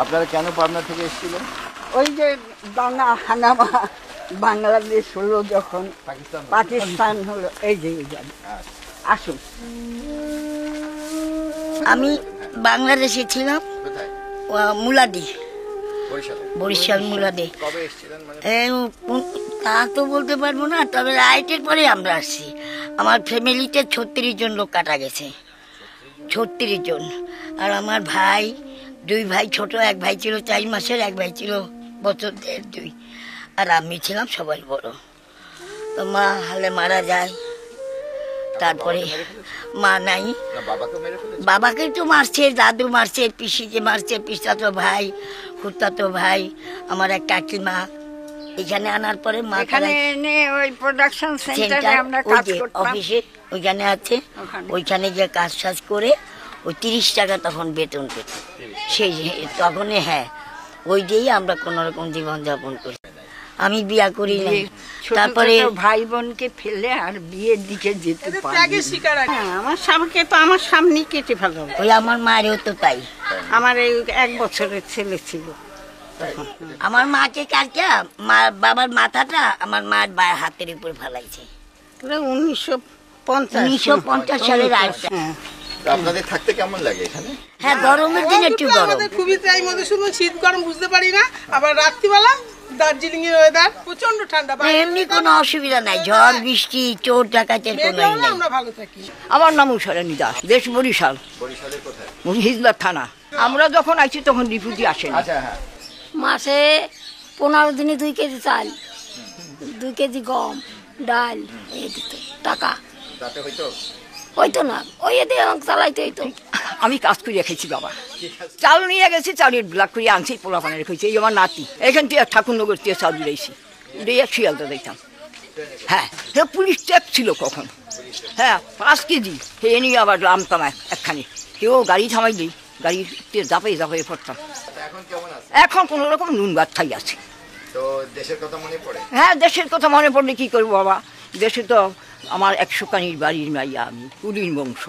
আপনারা কেন পাবনা থেকে এসেছিলেন? ওই যে দাঙ্গা হাঙ্গামা বাংলাদেশ হলো যখন, পাকিস্তান হলো, এই যে আসুন। আমি বাংলাদেশে ছিলাম, মুলাদি, বরিশাল মুলাদি। তা তো বলতে পারবো না, তবে রাইটের পরে আমরা আসছি। আমার ফ্যামিলিতে 36 জন লোক কাটা গেছে, 36 জন। আর আমার ভাই, 2 ভাই ছোট, এক ভাই ছিল 4 মাসের, এক ভাই ছিল বছর 1.5-2, আর আমি ছিলাম সবাই বড়। তো মা হালে মারা যায়, তারপরে মা নাই। বাবাকে তো মারছে, দাদু মারছে, পিসিকে মারছে, পিসাতো ভাই, খুড়াতো ভাই, আমার এক কাকিমা। এখানে আনার পরে মা এখানে এনে ওই প্রোডাকশন সেন্টারে আমরা কাজ করতাম, অফিসে ওইখানে আছে, ওইখানে যে কাজ টাজ করে ওই 30 টাকা তখন বেতন পেত সেই তখন। হ্যাঁ, ওই দিয়েই আমরা কোনো রকম জীবনযাপন করি। আমি বিয়া করি নাই, তারপরে ভাই বোনকে ফেলে আর বিয়ের দিকে যেতে পারি। আমার স্বামীকে তো আমার সামনে কেটে ফেলো। ওই আমার মায়েরও তো তাই। আমার এই 1 বছরের ছেলে ছিল তখন। আমার মাকে কাটটা বাবার মাথাটা আমার মায়ের বায়ের হাতের উপর ফেলাইছে। 1950 সালের আইটা। আপনাদের থাকতে কেমন লাগে এখানে? হ্যাঁ, গরমের দিনে একটু গরম, খুবই তাই মধ্যে শুনো, শীত গরম বুঝতে পারি না। আবার রাত্রিবেলা দার্জিলিং এর ওয়েদার প্রচন্ড ঠান্ডা, এমনি কোনো অসুবিধা নাই। ঝড় বৃষ্টি চোর ডাকাতের কোনো নাই। আমরা ভালো থাকি। আমার নাম উষারানী দাস, দেশ বরিশাল, বরিশালের কোথায়? হিজলার থানা। আমরা যখন আইছি তখন রিফিউজি আসেনি। আচ্ছা, হ্যাঁ। মাসে 15 দিনে 2 কেজি চাল, 2 কেজি গম, ডাল, এই দিত টাকা। তাতে হয়তো হইতো না, ওই দিয়ে আমাকে চালাইতে হইতো। আমি কাজ করে রেখেছি বাবা, চাল নিয়ে গেছি, চালের ব্লাক করে আনছি, পোলাপানে রেখেছি। এই আমার নাতি, এখান থেকে ঠাকুরনগর থেকে চাল দিয়েছি, দিয়ে শিয়ালদা দিতাম। হ্যাঁ, পুলিশ ট্যাপ ছিল কখন। হ্যাঁ, 5 কেজি খেয়ে নিয়ে আবার নামতাম একখানি, কেউ গাড়ি থামাইলেই গাড়িতে জাপাই পড়তাম। এখন কোনো রকম নুন ভাত খাই আছে। তো দেশের কথা মনে পড়ে? হ্যাঁ, দেশের কথা মনে পড়লে কি করবো বাবা, দেশে তো আমার 100 কানির বাড়ির মাইয়া, আমি কুলির বংশ।